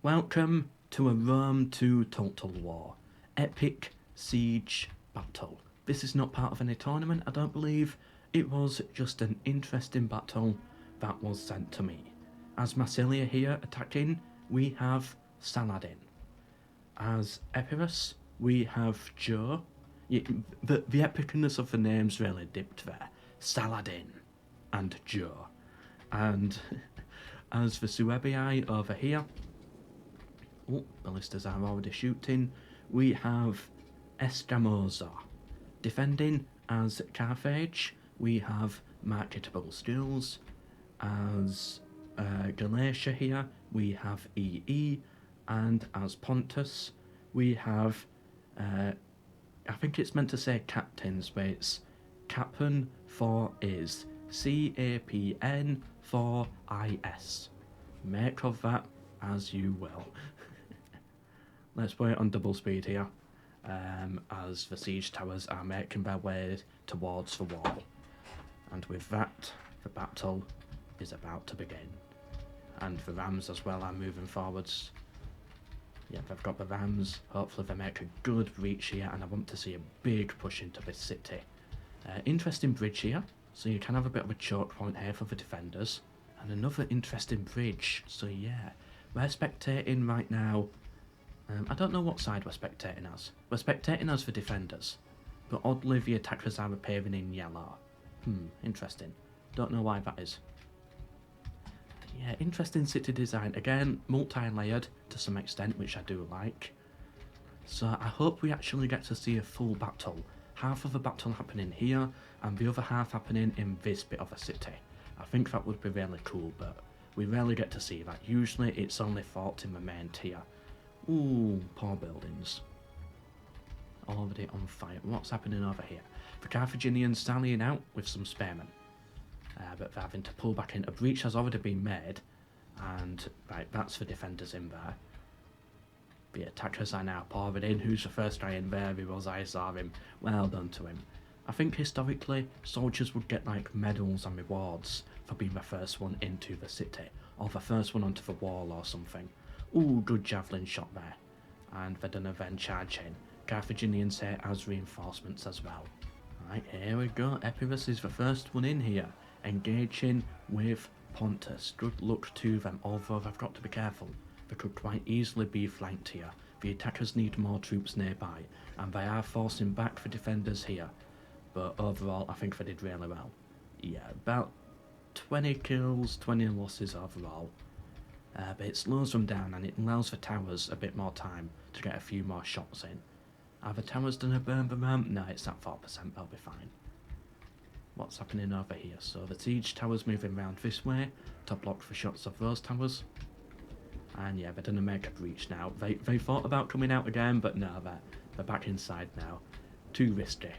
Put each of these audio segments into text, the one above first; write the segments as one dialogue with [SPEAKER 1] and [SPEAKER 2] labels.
[SPEAKER 1] Welcome to a Rome 2 Total War. Epic Siege Battle. This is not part of any tournament, I don't believe. It was just an interesting battle that was sent to me. As Massilia here attacking, we have Saladin. As Epirus, we have Joe. The epicness of the names really dipped there. Saladin and Joe. And as the Suebii over here, ballistas are already shooting, we have Escamosa. Defending as Carthage, we have marketable skills. As Galatia here, we have EE, and as Pontus, we have, I think it's meant to say captains, but it's Cap'n for is, CAPN for IS. Make of that as you will. Let's put it on double speed here, as the siege towers are making their way towards the wall. And with that, the battle is about to begin. And the Rams as well are moving forwards. Yeah, they've got the Rams. Hopefully they make a good breach here, and I want to see a big push into this city. Interesting bridge here, so you can have a bit of a choke point here for the defenders. And another interesting bridge, so yeah. We're spectating right now. I don't know what side we're spectating as. We're spectating as the defenders, but oddly the attackers are appearing in yellow. Interesting. Don't know why that is. Yeah, interesting city design. Again, multi-layered to some extent, which I do like. So I hope we actually get to see a full battle. Half of the battle happening here, and the other half happening in this bit of a city. I think that would be really cool, but we rarely get to see that. Usually it's only fought in the main tier. Ooh, poor buildings. Already on fire. What's happening over here? The Carthaginians sallying out with some spearmen. But they're having to pull back in. A breach has already been made. And, right, that's the defenders in there. The attackers are now pouring in. Who's the first guy in there? He was, I saw him. Well done to him. I think historically, soldiers would get, like, medals and rewards for being the first one into the city. Or the first one onto the wall or something. Ooh, good javelin shot there. And they're gonna then charge in. Carthaginians here as reinforcements as well. Right, here we go. Epirus is the first one in here. Engaging with Pontus. Good luck to them, although they've got to be careful. They could quite easily be flanked here. The attackers need more troops nearby, and they are forcing back the defenders here. But overall, I think they did really well. Yeah, about 20 kills, 20 losses overall. But it slows them down and it allows the towers a bit more time to get a few more shots in. Are the towers done a burn the ramp? No, it's at 4%, they'll be fine. What's happening over here? So the siege towers moving round this way to block the shots of those towers. And yeah, they're gonna make a breach now. They thought about coming out again, but no, they're back inside now. Too risky.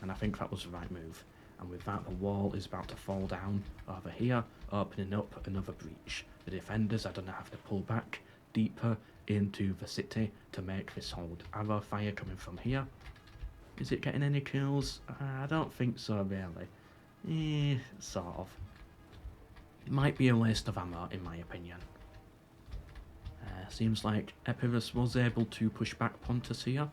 [SPEAKER 1] And I think that was the right move. And with that, the wall is about to fall down over here, opening up another breach. The defenders are going to have to pull back deeper into the city to make this hold. Arrow fire coming from here. Is it getting any kills? I don't think so, really. Sort of. It might be a waste of ammo, in my opinion. Seems like Epirus was able to push back Pontus here.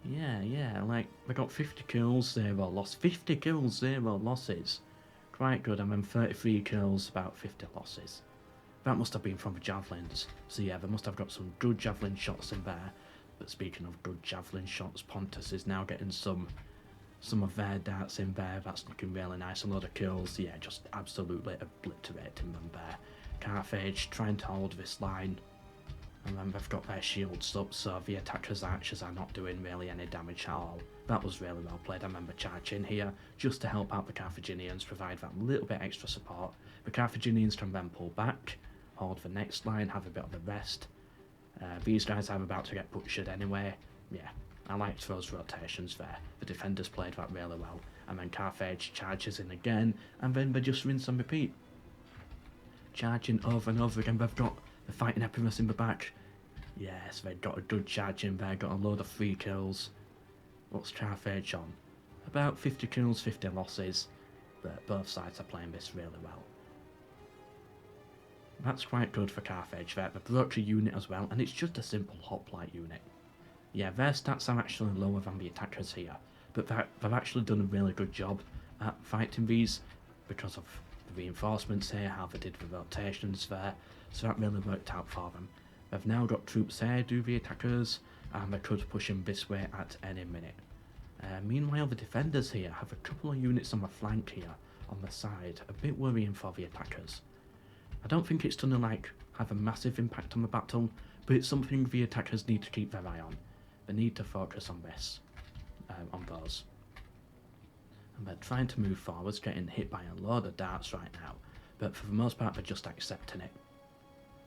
[SPEAKER 1] Yeah, like, they got 50 kills, 0 loss. 50 kills, 0 losses. Quite good, and then 33 kills, about 50 losses. That must have been from the javelins. So yeah, they must have got some good javelin shots in there. But speaking of good javelin shots, Pontus is now getting some of their darts in there. That's looking really nice. A lot of kills, yeah, just absolutely obliterating them there. Carthage trying to hold this line. And then they've got their shields up, so the attackers' archers are not doing really any damage at all. That was really well played. I remember charging here just to help out the Carthaginians, provide that little bit extra support. The Carthaginians can then pull back, hold the next line, have a bit of a rest. These guys are about to get butchered anyway. Yeah, I liked those rotations there. The defenders played that really well. And then Carthage charges in again, and then they just rinse and repeat. Charging over and over again. They're fighting Epirus in the back. Yes, they've got a good charge in there, got a load of free kills. What's Carthage on? About 50 kills, 50 losses, but both sides are playing this really well. That's quite good for Carthage there. They've brought a unit as well, and it's just a simple hoplite unit. Yeah, their stats are actually lower than the attackers here, but they've actually done a really good job at fighting these because of the reinforcements here, how they did the rotations there, so that really worked out for them. They've now got troops here, do the attackers, and they could push them this way at any minute. Meanwhile, the defenders here have a couple of units on the flank here, on the side, a bit worrying for the attackers. I don't think it's going to have a massive impact on the battle, but it's something the attackers need to keep their eye on. They need to focus on this, on those. And they're trying to move forwards, getting hit by a load of darts right now, but for the most part they're just accepting it.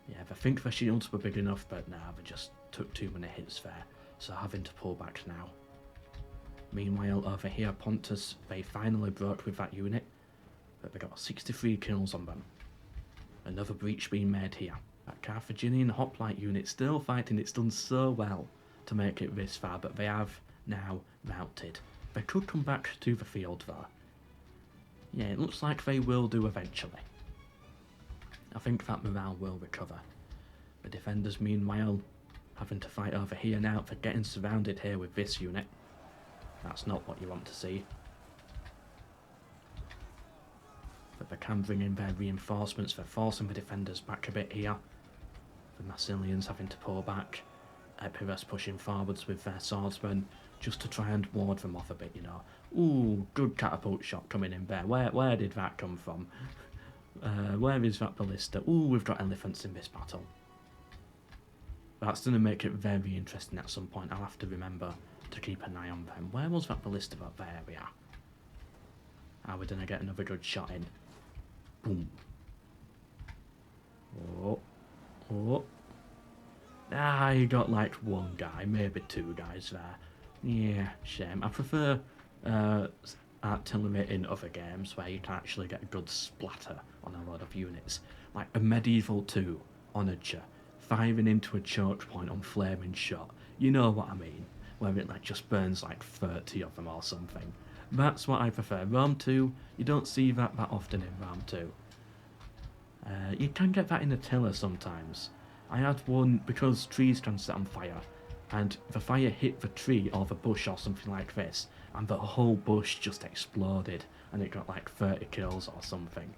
[SPEAKER 1] Yeah, they think the shields were big enough, but nah, they just took too many hits there, so having to pull back now. Meanwhile, over here, Pontus, they finally broke with that unit, but they got 63 kills on them. Another breach being made here. That Carthaginian hoplite unit still fighting, it's done so well to make it this far, but they have now mounted. They could come back to the field though. Yeah, it looks like they will do eventually. I think that morale will recover. The defenders, meanwhile, having to fight over here now. They're getting surrounded here with this unit. That's not what you want to see. But they can bring in their reinforcements. They're forcing the defenders back a bit here. The Massilians having to pull back. Epirus pushing forwards with their swordsmen just to try and ward them off a bit, you know. Ooh, good catapult shot coming in there. Where did that come from? Where is that ballista? Ooh, we've got elephants in this battle. That's going to make it very interesting at some point. I'll have to remember to keep an eye on them. Where was that ballista? There we are. Are we going to get another good shot in? Boom. Oh. Oh. Ah, you got like one guy, maybe two guys there. Yeah, shame. I prefer artillery in other games where you can actually get a good splatter on a lot of units. Like a Medieval 2 Onager firing into a choke point on flaming shot. You know what I mean? Where it just burns like 30 of them or something. That's what I prefer. Rome 2, you don't see that often in Rome 2. You can get that in Attila sometimes. I had one because trees can set on fire, and the fire hit the tree or the bush or something like this, and the whole bush just exploded, and it got like 30 kills or something.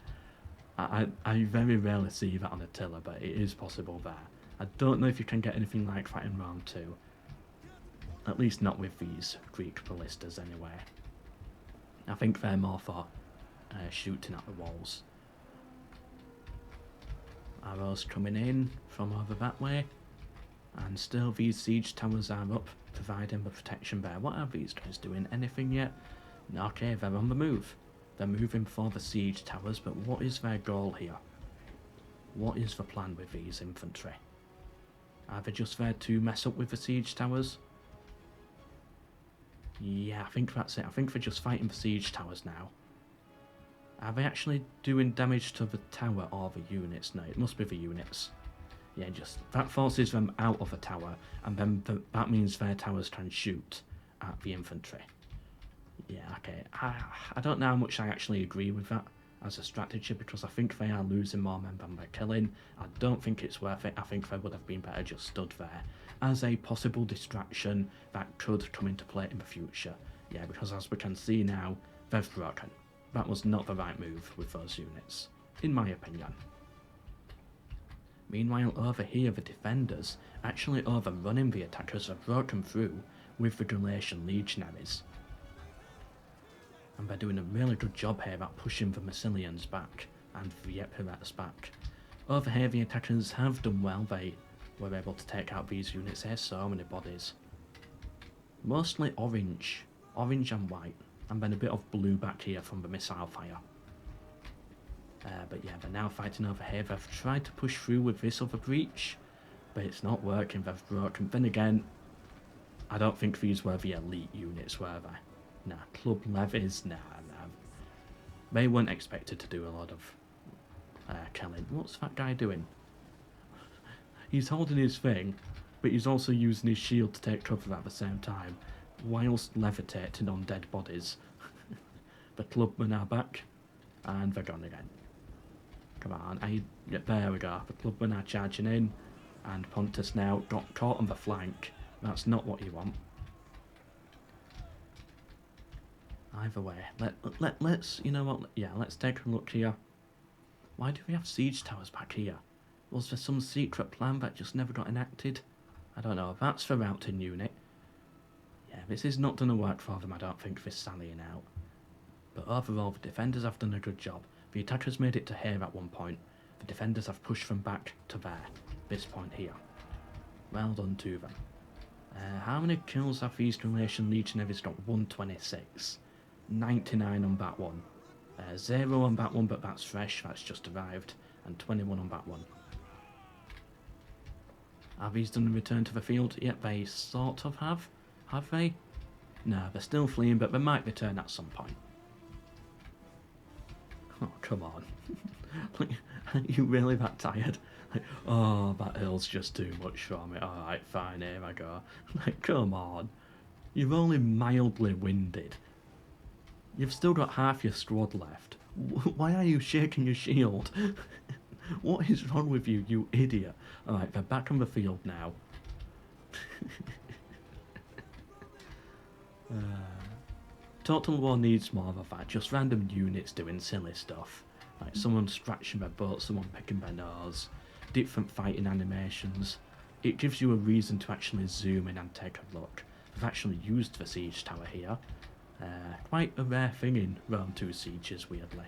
[SPEAKER 1] I very rarely see that on Attila, but it is possible there. I don't know if you can get anything like that in Rome 2. At least not with these Greek ballistas anyway. I think they're more for shooting at the walls. Arrows coming in from over that way. And still these siege towers are up, providing the protection there. What are these guys doing? Anything yet? Okay, they're on the move. They're moving for the siege towers, but what is their goal here? What is the plan with these infantry? Are they just there to mess up with the siege towers? Yeah, I think that's it. I think they're just fighting the siege towers now. Are they actually doing damage to the tower or the units? No, it must be the units. Yeah, just that forces them out of a tower, and then that means their towers can shoot at the infantry. Yeah, okay. I don't know how much I actually agree with that as a strategy, because I think they are losing more men than they're killing. I don't think it's worth it. I think they would have been better just stood there as a possible distraction that could come into play in the future. Yeah, because as we can see now, they've broken. That was not the right move with those units, in my opinion. Meanwhile, over here, the defenders, actually overrunning the attackers, have broken through with the Galatian legionaries. And they're doing a really good job here at pushing the Massilians back and the Epirus back. Over here, the attackers have done well. They were able to take out these units here, so many bodies. Mostly orange and white, and then a bit of blue back here from the missile fire. But yeah, they're now fighting over here. They've tried to push through with this other breach, but it's not working. They've broken. Then again, I don't think these were the elite units, were they? Nah, club levies, nah. They weren't expected to do a lot of killing. What's that guy doing? He's holding his thing, but he's also using his shield to take cover at the same time, whilst levitating on dead bodies. The clubmen are back, and they're gone again. Come on, there we go. The clubmen are charging in, and Pontus now got caught on the flank. That's not what you want. Either way, let's, you know what, yeah, let's take a look here. Why do we have siege towers back here? Was there some secret plan that just never got enacted? I don't know. That's the routing unit. Yeah, this is not going to work for them, I don't think, this sallying out. But overall, the defenders have done a good job. The attackers made it to here at one point. The defenders have pushed them back to there. This point here. Well done to them. How many kills have the Eastern Relation Legionaries got? 126. 99 on that one. 0 on that one, but that's fresh, that's just arrived. And 21 on that one. Have these done a return to the field? Yep, they sort of have. Have they? No, they're still fleeing, but they might return at some point. Oh, come on. Are you really that tired? Like, oh, that hill's just too much for me. Alright, fine, here I go. Like, come on. You're only mildly winded. You've still got half your squad left. Why are you shaking your shield? What is wrong with you, you idiot? Alright, they're back on the field now. Total War needs more of that, just random units doing silly stuff. Like someone scratching their butt, someone picking their nose, different fighting animations. It gives you a reason to actually zoom in and take a look. I've actually used the siege tower here. Quite a rare thing in Rome 2 sieges, weirdly.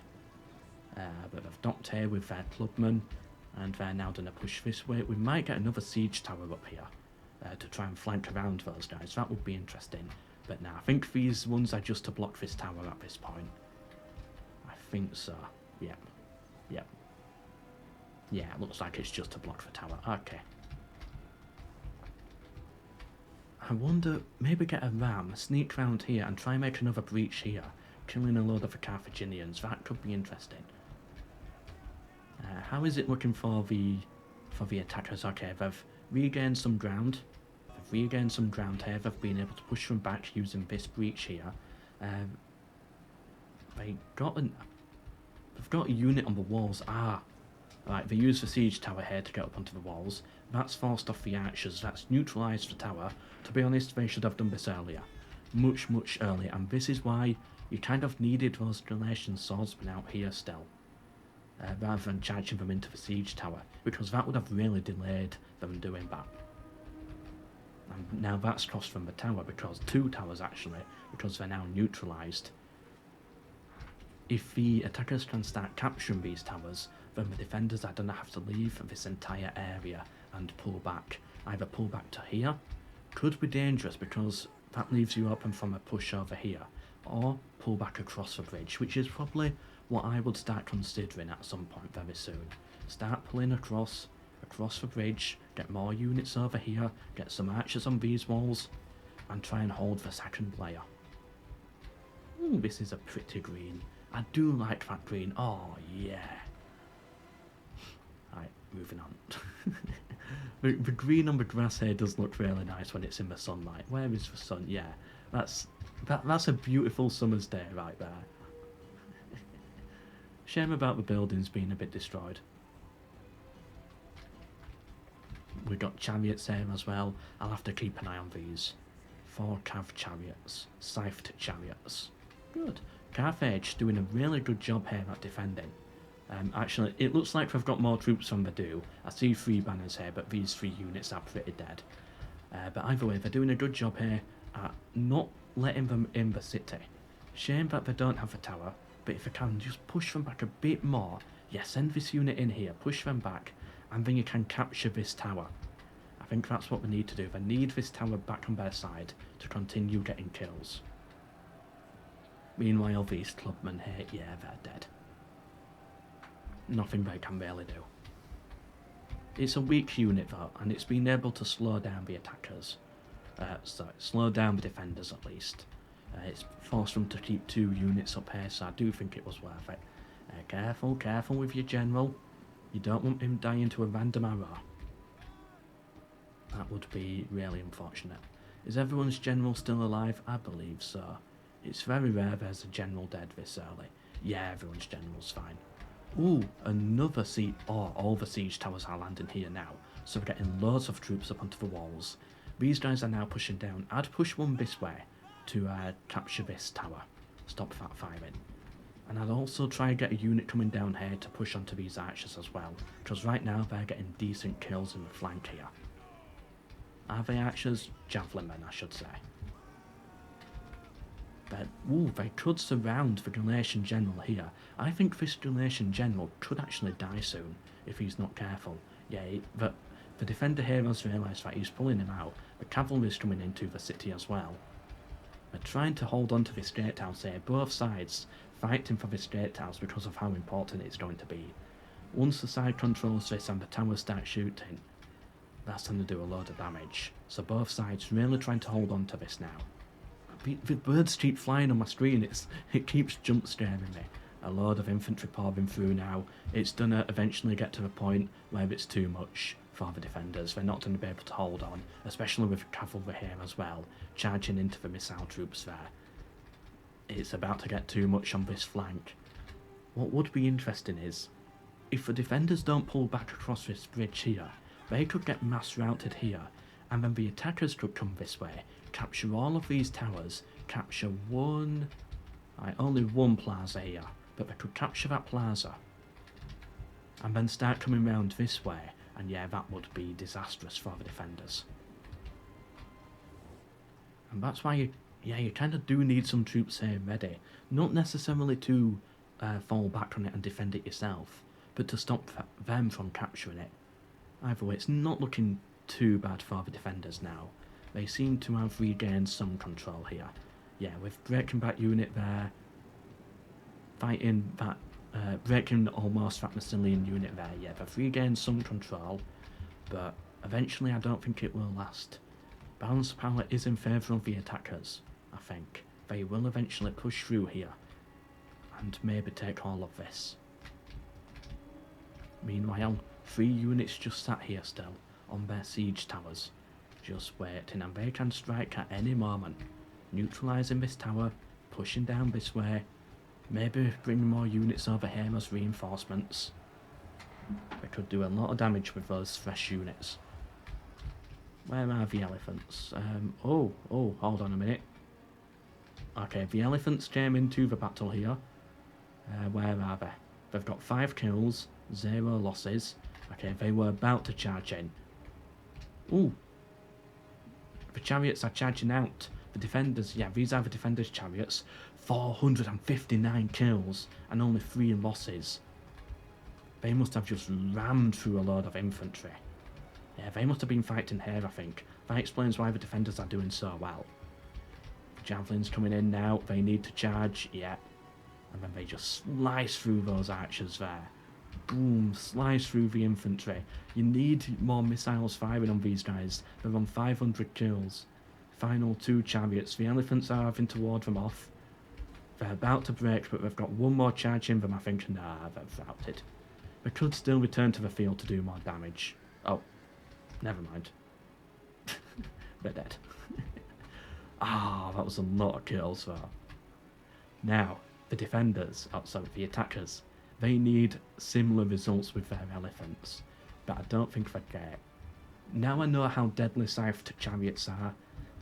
[SPEAKER 1] But they've docked here with their clubmen, and they're now going to push this way. We might get another siege tower up here to try and flank around those guys. That would be interesting. But now, I think these ones are just to block this tower at this point. I think so. Yep. Yep. Yeah, it looks like it's just to block the tower. Okay. I wonder, maybe get a ram, sneak round here and try and make another breach here, killing a load of the Carthaginians. That could be interesting. How is it looking for the attackers? Okay, they've regained some ground. They've regained some ground here. They've been able to push them back using this breach here. They've got a unit on the walls. Right, they use the siege tower here to get up onto the walls. That's forced off the archers. That's neutralised the tower. To be honest, they should have done this earlier. Much, much earlier. And this is why you kind of needed those Galatian swordsmen out here still. Rather than charging them into the siege tower. Because that would have really delayed them doing that. And now that's cost from the tower, because 2 towers actually, because they're now neutralised. If the attackers can start capturing these towers, then the defenders are going to have to leave this entire area and pull back. Either pull back to here, could be dangerous because that leaves you open from a push over here, or pull back across the bridge, which is probably what I would start considering at some point very soon. Start pulling across the bridge, get more units over here, get some archers on these walls, and try and hold the second layer. Ooh, this is a pretty green. I do like that green. Oh, yeah. Right, moving on. the green on the grass here does look really nice when it's in the sunlight. Where is the sun? Yeah, that's a beautiful summer's day right there. Shame about the buildings being a bit destroyed. We got chariots here as well. I'll have to keep an eye on these. 4 cav chariots, scythed chariots. Good. Carthage doing a really good job here at defending. Actually, it looks like they've got more troops than they do. I see 3 banners here, but these 3 units are pretty dead. But either way, they're doing a good job here at not letting them in the city. Shame that they don't have a tower, but if they can just push them back a bit more, yeah, send this unit in here, push them back, and then you can capture this tower. I think that's what we need to do. They need this tower back on their side to continue getting kills. Meanwhile, these clubmen here, yeah, they're dead. Nothing they can really do. It's a weak unit though, and it's been able to slow down the attackers. Slow down the defenders at least. It's forced them to keep 2 units up here, so I do think it was worth it. Careful with your general. You don't want him dying to a random arrow. That would be really unfortunate. Is everyone's general still alive? I believe so. It's very rare there's a general dead this early. Yeah, everyone's general's fine. Ooh, another siege. Oh, all the siege towers are landing here now. So we're getting loads of troops up onto the walls. These guys are now pushing down. I'd push one this way to capture this tower. Stop that firing. And I'd also try and get a unit coming down here to push onto these archers as well. Because right now they're getting decent kills in the flank here. Are they archers? Javelin men, I should say. But, ooh, they could surround the Galatian general here. I think this Galatian general could actually die soon, if he's not careful. Yeah, but the defender here has realised that he's pulling him out. The cavalry's coming into the city as well. They're trying to hold on to this gatehouse here, both sides fighting for this gatehouse because of how important it's going to be. Once the side controls this and the towers start shooting, that's going to do a load of damage. So both sides really trying to hold on to this now. The birds keep flying on my screen, it keeps jump scaring me. A load of infantry pouring through now. It's gonna eventually get to the point where it's too much for the defenders. They're not going to be able to hold on, especially with cavalry here as well, charging into the missile troops there. It's about to get too much on this flank. What would be interesting is, if the defenders don't pull back across this bridge here, they could get mass routed here, and then the attackers could come this way, capture all of these towers, capture only one plaza here, but they could capture that plaza, and then start coming round this way, and yeah, that would be disastrous for the defenders. And that's why you kind of do need some troops here ready, not necessarily to fall back on it and defend it yourself, but to stop them from capturing it. Either way, it's not looking too bad for the defenders now. They seem to have regained some control here. Yeah, with breaking back unit there, fighting that, breaking almost that Massilian unit there. Yeah, they've regained some control, but eventually I don't think it will last. Balance of power is in favour of the attackers, I think. They will eventually push through here, and maybe take all of this. Meanwhile, 3 units just sat here still, on their siege towers, just waiting, and they can strike at any moment, neutralising this tower, pushing down this way, maybe bringing more units over here as reinforcements. They could do a lot of damage with those fresh units. Where are the elephants? Oh, hold on a minute. Okay, the elephants came into the battle here. Where are they? They've got 5 kills, 0 losses. Okay, they were about to charge in. Ooh. The chariots are charging out. The defenders, yeah, these are the defenders' chariots. 459 kills and only 3 losses. They must have just rammed through a load of infantry. Yeah, they must have been fighting here, I think. That explains why the defenders are doing so well. Javelins coming in now. They need to charge, yeah. And then they just slice through those archers there. Boom, slice through the infantry. You need more missiles firing on these guys. They're on 500 kills. Final 2 chariots. The elephants are having to ward them off. They're about to break, but they've got one more charge in them, I think. Nah, they've routed. They could still return to the field to do more damage. Oh, never mind. They're dead. That was a lot of kills there. Now, the defenders, the attackers, they need similar results with their elephants, but I don't think they'd get it. Now I know how deadly Scythed chariots are,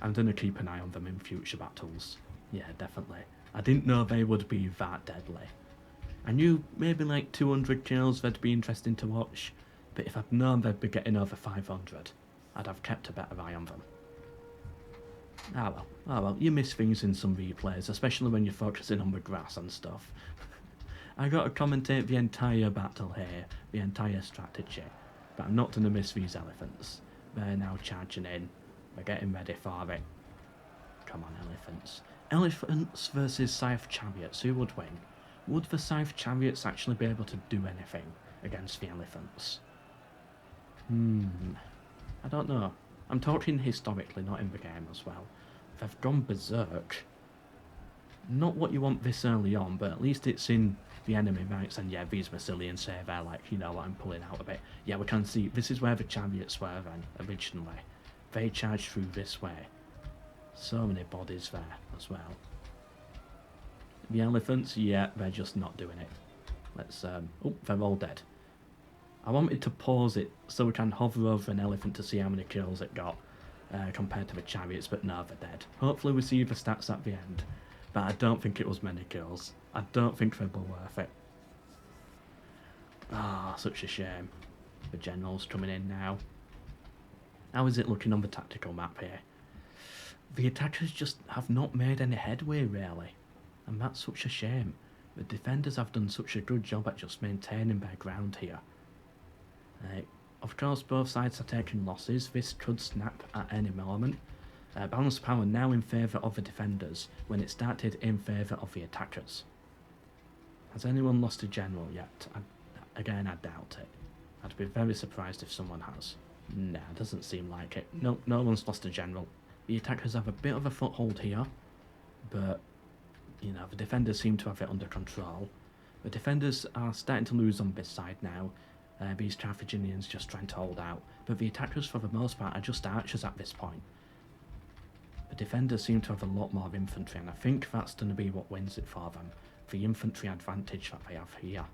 [SPEAKER 1] I'm going to keep an eye on them in future battles. Yeah, definitely. I didn't know they would be that deadly. I knew maybe like 200 kills they'd be interesting to watch, but if I'd known they'd be getting over 500, I'd have kept a better eye on them. Oh well, you miss things in some replays, especially when you're focusing on the grass and stuff. I got to commentate the entire battle here, the entire strategy, but I'm not going to miss these elephants. They're now charging in, they're getting ready for it. Come on, elephants. Elephants versus Scythed chariots, who would win? Would the Scythed chariots actually be able to do anything against the elephants? I don't know. I'm talking historically, not in the game as well. They've gone berserk. Not what you want this early on, but at least it's in the enemy ranks, and yeah, these Massilians here, they're like, you know what, I'm pulling out a bit. Yeah, we can see, this is where the chariots were then, originally. They charged through this way. So many bodies there as well. The elephants, yeah, they're just not doing it. Let's, oh, they're all dead. I wanted to pause it so we can hover over an elephant to see how many kills it got compared to the chariots, but no, they're dead. Hopefully we see the stats at the end, but I don't think it was many kills. I don't think they were worth it. Ah, such a shame. The general's coming in now. How is it looking on the tactical map here? The attackers just have not made any headway, really, and that's such a shame. The defenders have done such a good job at just maintaining their ground here. Of course, both sides are taking losses. This could snap at any moment. Balance power now in favour of the defenders, when it started in favour of the attackers. Has anyone lost a general yet? Again, I doubt it. I'd be very surprised if someone has. Nah, doesn't seem like it. No one's lost a general. The attackers have a bit of a foothold here, but, you know, the defenders seem to have it under control. The defenders are starting to lose on this side now. These Carthaginians just trying to hold out, but the attackers for the most part are just archers at this point. The defenders seem to have a lot more infantry, and I think that's going to be what wins it for them. The infantry advantage that they have here.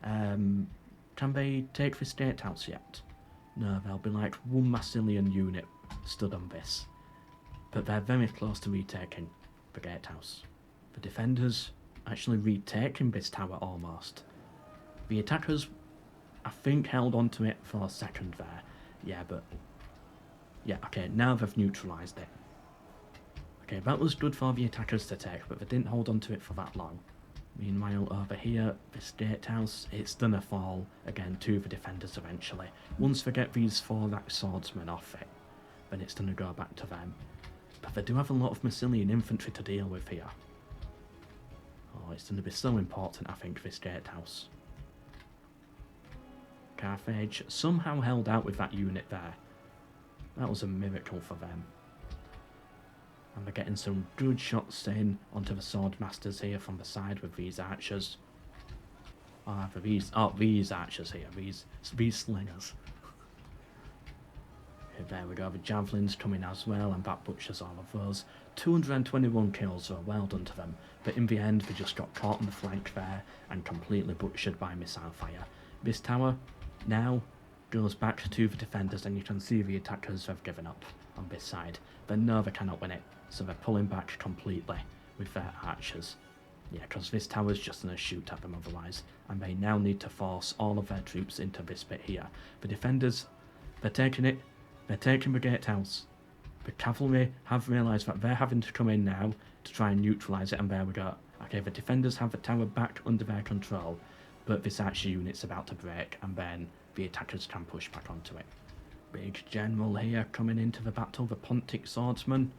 [SPEAKER 1] Can they take this gatehouse yet? No, there'll be like one Massilian unit stood on this. But they're very close to retaking the gatehouse. The defenders actually retaking this tower almost. The attackers, I think, held on to it for a second there. Yeah, but... yeah, okay, now they've neutralised it. Okay, that was good for the attackers to take, but they didn't hold on to it for that long. Meanwhile, over here, this gatehouse, it's gonna fall again to the defenders eventually. Once they get these 4 rack swordsmen off it, then it's gonna go back to them. But they do have a lot of Massilian infantry to deal with here. Oh, it's gonna be so important, I think, this gatehouse. Carthage somehow held out with that unit there. That was a miracle for them. And they're getting some good shots in onto the swordmasters here from the side with these archers. These archers here, these slingers. There we go, the javelins coming as well, and that butchers all of those. 221 kills were well done to them, but in the end they just got caught on the flank there and completely butchered by missile fire. This tower now goes back to the defenders, and you can see the attackers have given up on this side. They know they cannot win it, so they're pulling back completely with their archers. Yeah, because this tower's just going to shoot at them otherwise, and they now need to force all of their troops into this bit here. The defenders, they're taking it, they're taking the gatehouse. The cavalry have realised that they're having to come in now to try and neutralise it, and there we go. Okay, the defenders have the tower back under their control, but this archer unit's about to break, and then the attackers can push back onto it. Big general here coming into the battle, the Pontic swordsman.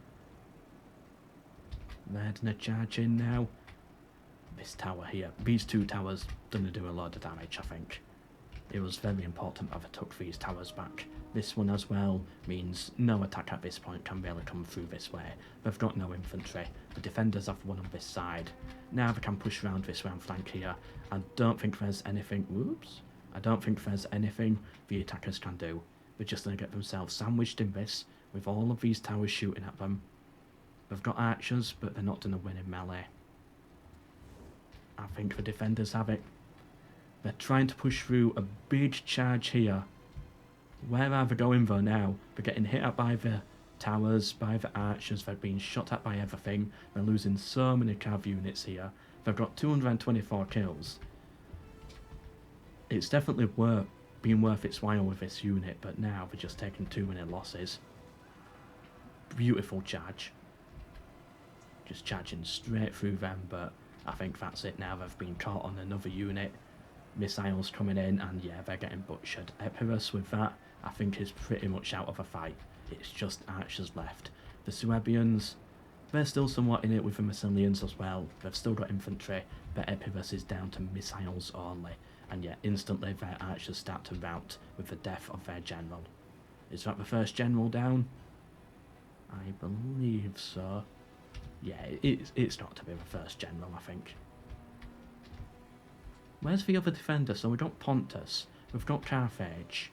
[SPEAKER 1] They're gonna charge in now. This tower here, these 2 towers gonna do a load of damage, I think. It was very important that they took these towers back. This one as well means no attack at this point can really come through this way. They've got no infantry. The defenders have one on this side. Now they can push around this round flank here. I don't think there's anything... whoops. I don't think there's anything the attackers can do. They're just going to get themselves sandwiched in this, with all of these towers shooting at them. They've got archers, but they're not going to win in melee. I think the defenders have it. They're trying to push through a big charge here. Where are they going though now? They're getting hit at by the towers, by the archers, they're being shot at by everything. They're losing so many cav units here. They've got 224 kills. It's definitely been worth its while with this unit, but now they're just taking too many losses. Beautiful charge. Just charging straight through them, but I think that's it now. They've been caught on another unit. Missiles coming in, and yeah, they're getting butchered. Epirus with that, I think, is pretty much out of a fight. It's just archers left. The Suebians, they're still somewhat in it with the Massilians as well. They've still got infantry, but Epirus is down to missiles only. And yet, instantly, their archers start to rout with the death of their general. Is that the first general down? I believe so. Yeah, it's got to be the first general, I think. Where's the other defender? So we've got Pontus, we've got Carthage.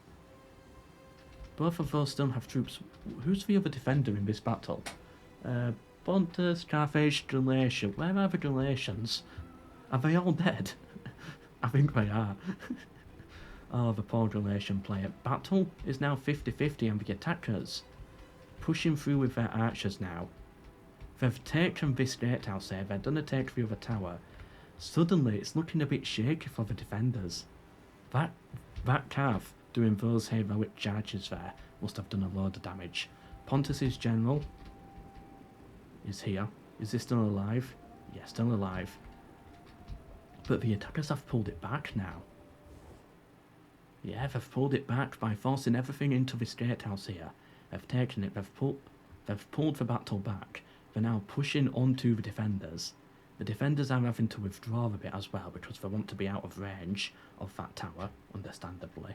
[SPEAKER 1] Both of those still have troops. Who's the other defender in this battle? Pontus, Carthage, Galatia. Where are the Galatians? Are they all dead? I think they are. Oh, the poor Galatian player. Battle is now 50-50 on the attackers. Pushing through with their archers now. They've taken this gatehouse here, they're gonna take the other tower. Suddenly, it's looking a bit shaky for the defenders. That Cav doing those heroic charges there must have done a load of damage. Pontus's general is here. Is he still alive? Yeah, still alive. But the attackers have pulled it back now. Yeah, they've pulled it back by forcing everything into this gatehouse here. They've taken it, they've pulled the battle back. They're now pushing onto the defenders. The defenders are having to withdraw a bit as well because they want to be out of range of that tower, understandably.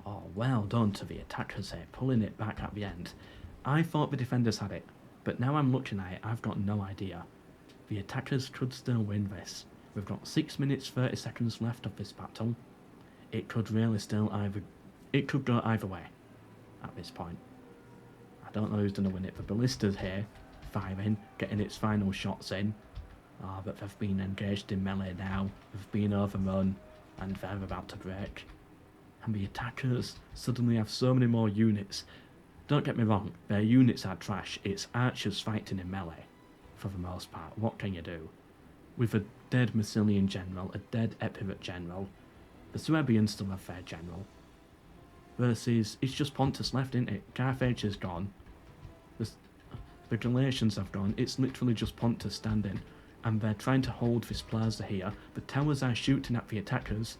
[SPEAKER 1] Oh, well done to the attackers here, pulling it back at the end. I thought the defenders had it, but now I'm looking at it, I've got no idea. The attackers could still win this. We've got 6 minutes 30 seconds left of this battle. It could really still it could go either way at this point. I don't know who's going to win it. The ballista's here, firing, getting its final shots in. But they've been engaged in melee now. They've been overrun, and they're about to break. And the attackers suddenly have so many more units. Don't get me wrong, their units are trash. It's archers fighting in melee, for the most part. What can you do? With a dead Massilian general, a dead Epirate general, the Suebians still have their general. Versus, it's just Pontus left, isn't it? Carthage is gone. The Galatians have gone. It's literally just Pontus standing. And they're trying to hold this plaza here. The towers are shooting at the attackers.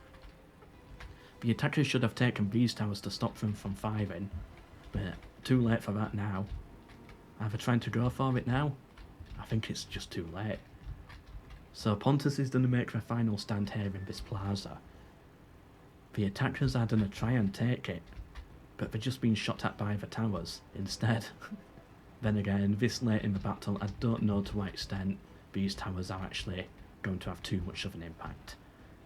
[SPEAKER 1] The attackers should have taken these towers to stop them from firing. But too late for that now. Are they trying to go for it now? I think it's just too late. So Pontus is going to make their final stand here in this plaza. The attackers are going to try and take it, but they're just being shot at by the towers instead. Then again, this late in the battle, I don't know to what extent these towers are actually going to have too much of an impact.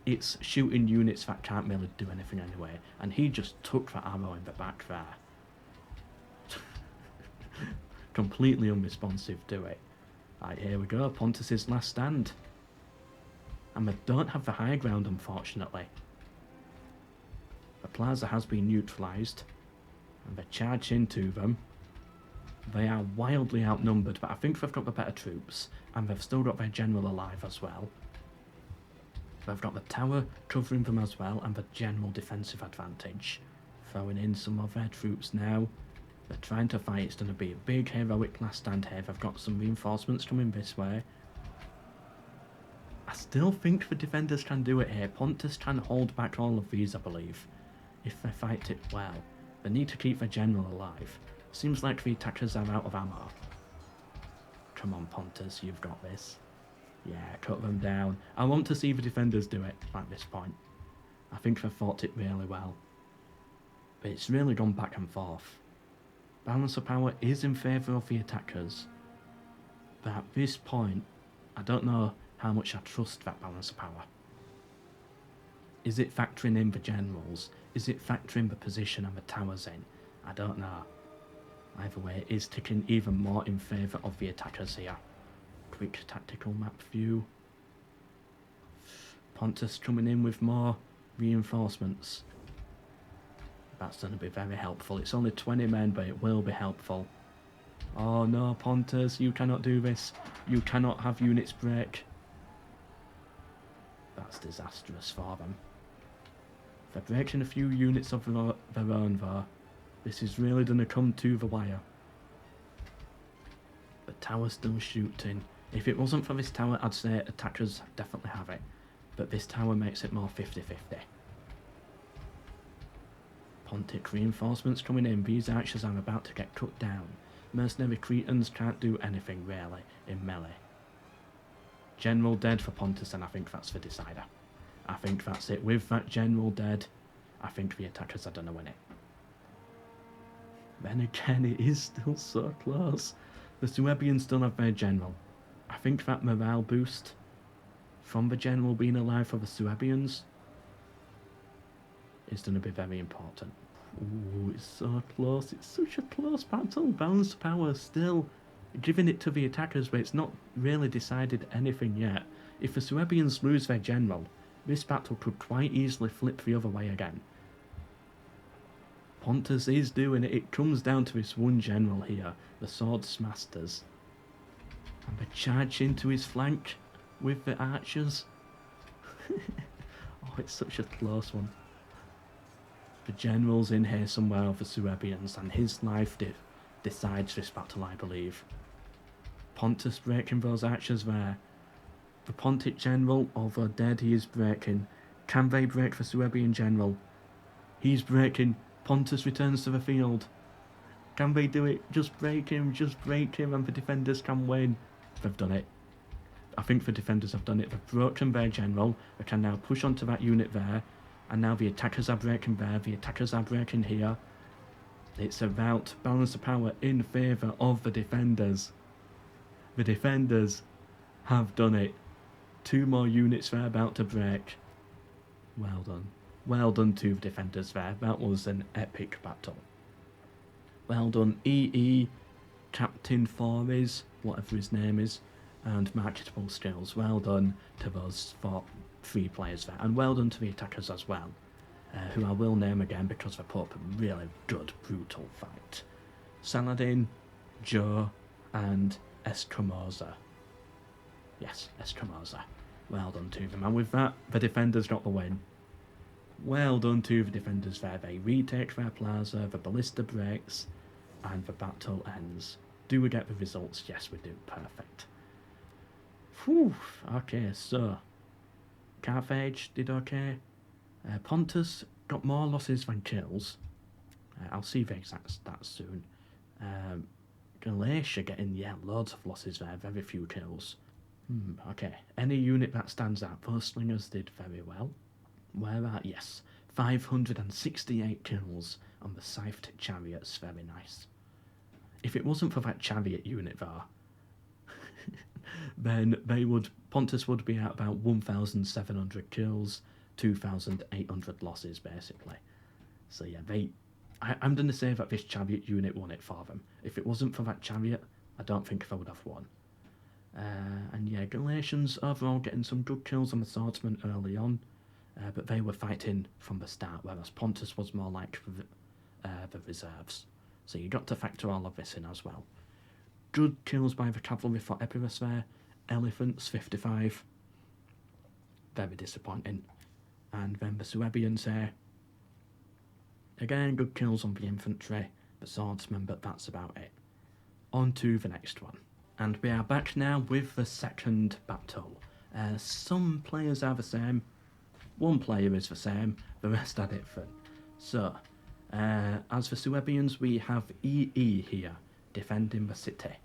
[SPEAKER 1] It's shooting units that can't really do anything anyway, and he just took the arrow in the back there. Completely unresponsive to it. Right, here we go, Pontus's last stand. And they don't have the high ground, unfortunately. The plaza has been neutralised, and they charge into them. They are wildly outnumbered, but I think they've got the better troops, and they've still got their general alive as well. They've got the tower covering them as well, and the general defensive advantage. Throwing in some of their troops now. They're trying to fight. It's going to be a big heroic last stand here. They've got some reinforcements coming this way. I still think the defenders can do it here. Pontus can hold back all of these, I believe, if they fight it well. They need to keep their general alive. Seems like the attackers are out of ammo. Come on, Pontus, you've got this. Yeah, cut them down. I want to see the defenders do it at this point. I think they've fought it really well. But it's really gone back and forth. Balance of power is in favour of the attackers. But at this point, I don't know how much I trust that balance of power. Is it factoring in the generals? Is it factoring the position and the towers in? I don't know. Either way, it is ticking even more in favour of the attackers here. Quick tactical map view. Pontus coming in with more reinforcements. That's going to be very helpful. It's only 20 men, but it will be helpful. Oh no, Pontus, you cannot do this. You cannot have units break. That's disastrous for them. They're breaking a few units of their own though. This is really going to come to the wire. The tower's still shooting. If it wasn't for this tower, I'd say attackers definitely have it. But this tower makes it more 50-50. Pontic reinforcements coming in. These archers are about to get cut down. Mercenary Cretans can't do anything really in melee. General dead for Pontus, and I think that's the decider. I think that's it. With that general dead, I think the attackers are going to win it. Then again, it is still so close. The Suebians still have their general. I think that morale boost from the general being alive for the Suebians is going to be very important. Ooh, it's so close. It's such a close battle. Balance of power still giving it to the attackers, but it's not really decided anything yet. If the Suebians lose their general, This battle could quite easily flip the other way again. Pontus is doing it. It comes down to this one general here, the Swords Masters. And they charge into his flank with the archers. Oh, it's such a close one. The general's in here somewhere of the Suebians, and his life decides this battle, I believe. Pontus breaking those archers there. The Pontic general, although dead, he is breaking. Can they break the Suebian general? He's breaking. Pontus returns to the field. Can they do it? Just break him, and the defenders can win. They've done it. I think the defenders have done it. They've broken their general. They can now push onto that unit there. And now the attackers are breaking there. The attackers are breaking here. It's about balance of power in favour of the defenders. The defenders have done it. 2 more units they're about to break. Well done. Well done to the defenders there. That was an epic battle. Well done EE, Captain Forays, whatever his name is, and Marketable Skills. Well done to those 3 players there. And well done to the attackers as well, who I will name again because they put up a really good, brutal fight. Saladin, Joe, and Escamosa. Yes, Escamosa. Well done to them. And with that, the defenders got the win. Well done to the defenders there. They retake their plaza, the ballista breaks, and the battle ends. Do we get the results? Yes, we do. Perfect. Whew. Okay, so Carthage did okay. Pontus got more losses than kills. I'll see the exact stats soon. Galatia getting, loads of losses there, very few kills. Okay, any unit that stands out, those slingers did very well. Where are, yes, 568 kills on the Scythed Chariots, very nice. If it wasn't for that chariot unit there, then Pontus would be at about 1,700 kills, 2,800 losses basically. So yeah, I'm going to say that this chariot unit won it for them. If it wasn't for that chariot, I don't think they would have won. And yeah, Galatians overall getting some good kills on the swordsmen early on, but they were fighting from the start, whereas Pontus was more like the reserves. So you got to factor all of this in as well. Good kills by the cavalry for Epirus there. Elephants, 55. Very disappointing. And then the Suebians there. Again, good kills on the infantry, the swordsmen, but that's about it. On to the next one. And we are back now with the second battle. Some players are the same. One player is the same, the rest are different. So, as for Suebians, we have EE here, defending the city.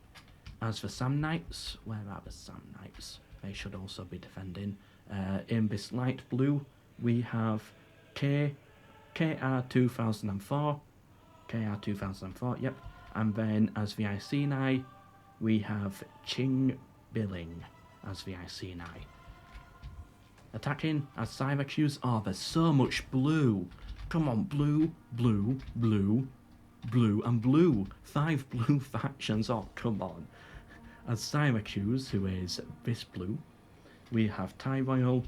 [SPEAKER 1] As for Samnites, where are the Samnites? They should also be defending. In this light blue, we have KR2004, yep. And then as the Iceni, we have Qing Billing as the Iceni. Attacking as Syracuse. Oh, there's so much blue. Come on, blue, blue, blue, blue, and blue. 5 blue factions. Oh, come on. As Syracuse, who is this blue, we have Tyroyal.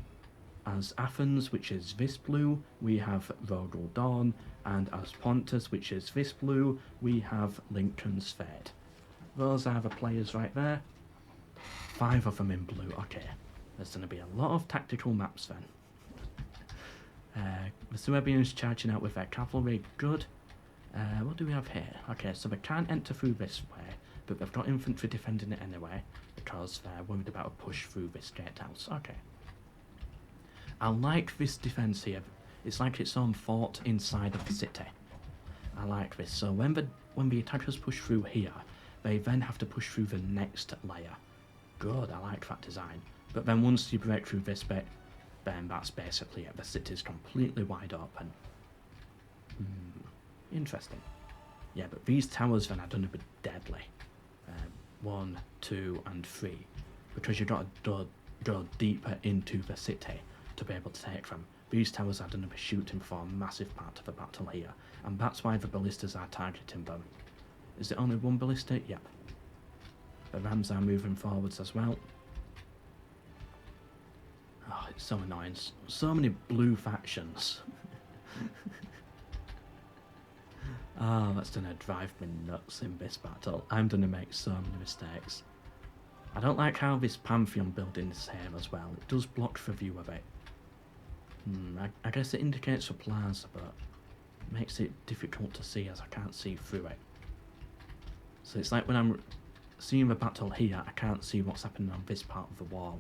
[SPEAKER 1] As Athens, which is this blue, we have Rogel Dawn. And as Pontus, which is this blue, we have Lincoln's Fed. Those are the players right there. 5 of them in blue. Okay. There's going to be a lot of tactical maps then. The Suebians charging out with their cavalry. Good. What do we have here? Okay, so they can't enter through this way, but they've got infantry defending it anyway, because they're worried about a push through this gatehouse. Okay. I like this defence here. It's like its own fort inside of the city. I like this. So when the attackers push through here, they then have to push through the next layer. Good, I like that design. But then once you break through this bit, then that's basically it. The city's completely wide open. Interesting. Yeah, but these towers then are going to be deadly. 1, 2, and 3. Because you've got to go deeper into the city to be able to take them. These towers are going to be shooting for a massive part of the battle here. And that's why the ballistas are targeting them. Is it only one ballista? Yep. The rams are moving forwards as well. Oh, it's so annoying. So many blue factions. Oh, that's gonna drive me nuts in this battle. I'm gonna make so many mistakes. I don't like how this Pantheon building is here as well. It does block the view of it. I guess it indicates for Plaza, but makes it difficult to see as I can't see through it. So it's like when I'm seeing the battle here, I can't see what's happening on this part of the wall.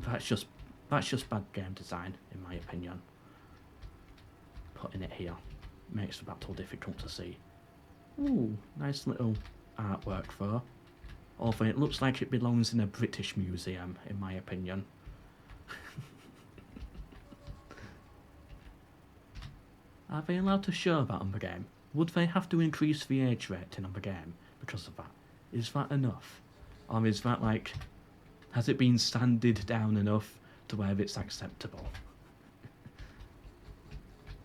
[SPEAKER 1] That's just bad game design, in my opinion. Putting it here makes the battle difficult to see. Ooh, nice little artwork though. Although it looks like it belongs in a British museum, in my opinion. Are they allowed to show that on the game? Would they have to increase the age rating on the game because of that? Is that enough? Or is that like, has it been sanded down enough to where it's acceptable?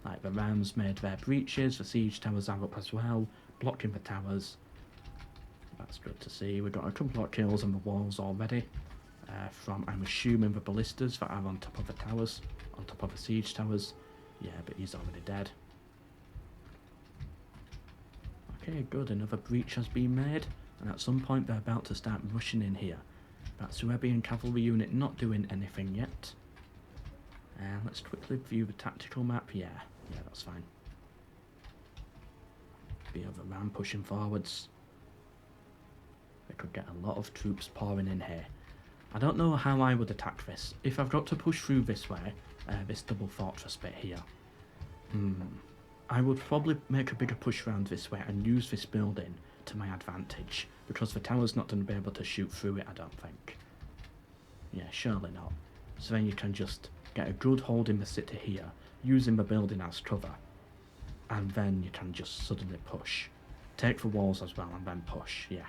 [SPEAKER 1] Like the Rams made their breaches, the siege towers are up as well, blocking the towers. That's good to see. We've got a couple of kills on the walls already. From, I'm assuming, the ballistas that are on top of the towers, on top of the siege towers. Yeah, but he's already dead. Okay, good. Another breach has been made. And at some point they're about to start rushing in here. That Suebian cavalry unit not doing anything yet. Let's quickly view the tactical map. Yeah, that's fine. The other ram pushing forwards. They could get a lot of troops pouring in here. I don't know how I would attack this. If I've got to push through this way, this double fortress bit here, I would probably make a bigger push around this way and use this building to my advantage, because the tower's not going to be able to shoot through it, I don't think. Yeah, surely not. So then you can just get a good hold in the city here, using the building as cover, and then you can just suddenly push. Take the walls as well and then push, yeah.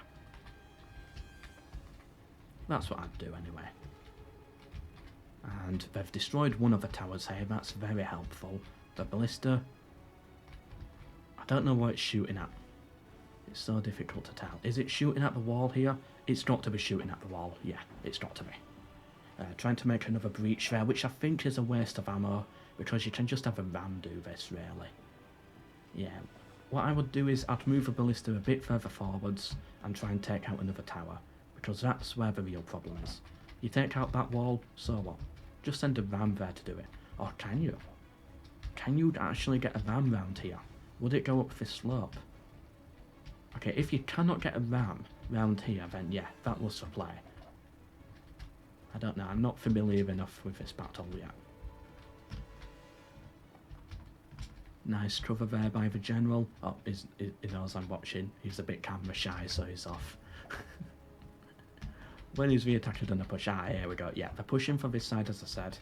[SPEAKER 1] That's what I'd do anyway. And they've destroyed one of the towers here, that's very helpful. The ballista, I don't know what it's shooting at. It's so difficult to tell. Is it shooting at the wall here? It's got to be shooting at the wall, yeah, it's got to be. Trying to make another breach there, which I think is a waste of ammo, because you can just have a ram do this, really. Yeah, what I would do is I'd move the ballista a bit further forwards and try and take out another tower, because that's where the real problem is. You take out that wall, so what? Just send a ram there to do it. Or can you? Can you actually get a ram round here? Would it go up this slope? Okay, if you cannot get a ram round here, then yeah, that was the play. I don't know, I'm not familiar enough with this battle yet. Nice cover there by the general. Oh, he knows I'm watching. He's a bit camera shy, so he's off. When he's re-attacked and a push, here we go. Yeah, they're pushing from this side, as I said.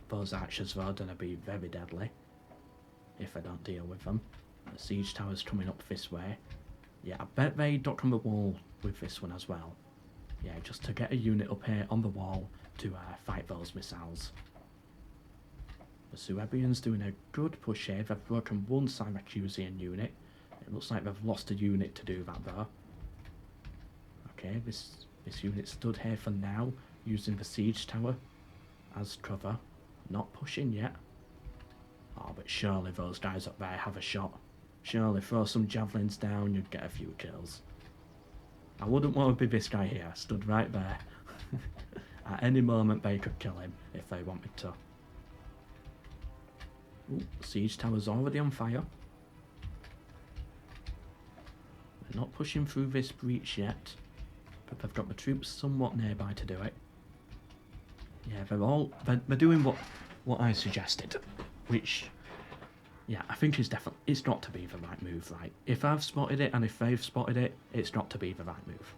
[SPEAKER 1] Those archers are going to be very deadly if I don't deal with them. The siege tower's coming up this way. Yeah, I bet they duck on the wall with this one as well. Yeah, just to get a unit up here on the wall to fight those missiles. The Suebians doing a good push here. They've broken one Syracusian unit. It looks like they've lost a unit to do that though. Okay, this unit stood here for now, using the siege tower as cover. Not pushing yet. Oh, but surely those guys up there have a shot. Surely throw some javelins down, you'd get a few kills. I wouldn't want to be this guy here, stood right there. At any moment they could kill him if they wanted to. Ooh, siege tower's already on fire. They're not pushing through this breach yet, but they've got the troops somewhat nearby to do it. Yeah, they're doing what I suggested, which, yeah, I think it's got to be the right move, right? If I've spotted it and if they've spotted it, it's got to be the right move.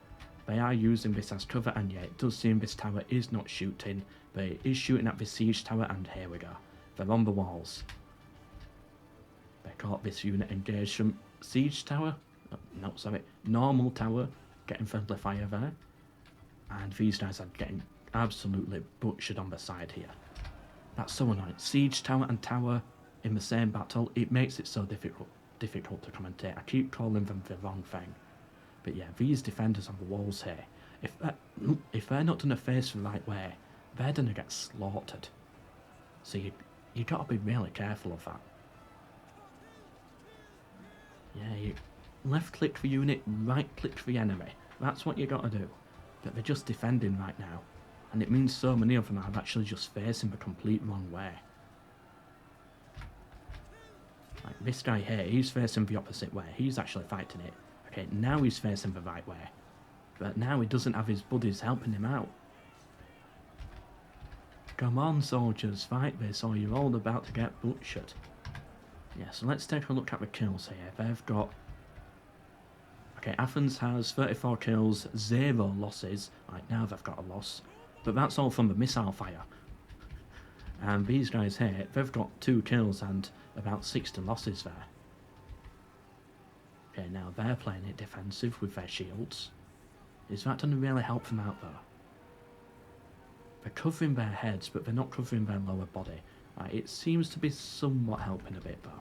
[SPEAKER 1] They are using this as cover, and yeah, it does seem this tower is not shooting, but it is shooting at the siege tower, and here we go. They're on the walls. They caught this unit engaged from siege tower, no, sorry, normal tower, getting friendly fire there, and these guys are getting absolutely butchered on the side here. That's so annoying. Siege tower and tower in the same battle, it makes it so difficult to commentate. I keep calling them the wrong thing. But yeah, these defenders on the walls here, if they're not going to face the right way, they're gonna get slaughtered. So you gotta be really careful of that. Yeah, you left click the unit, right click the enemy. That's what you gotta do. But they're just defending right now. And it means so many of them are actually just facing the complete wrong way. Like this guy here, he's facing the opposite way. He's actually fighting it. Okay, now he's facing the right way. But now he doesn't have his buddies helping him out. Come on, soldiers, fight this or you're all about to get butchered. Yeah, so let's take a look at the kills here. They've got... Okay, Athens has 34 kills, 0 losses. Right, now they've got a loss. But that's all from the missile fire. And these guys here, they've got 2 kills and about 60 losses there. Okay, now they're playing it defensive with their shields. Is that going to really help them out though? They're covering their heads, but they're not covering their lower body. It seems to be somewhat helping a bit though.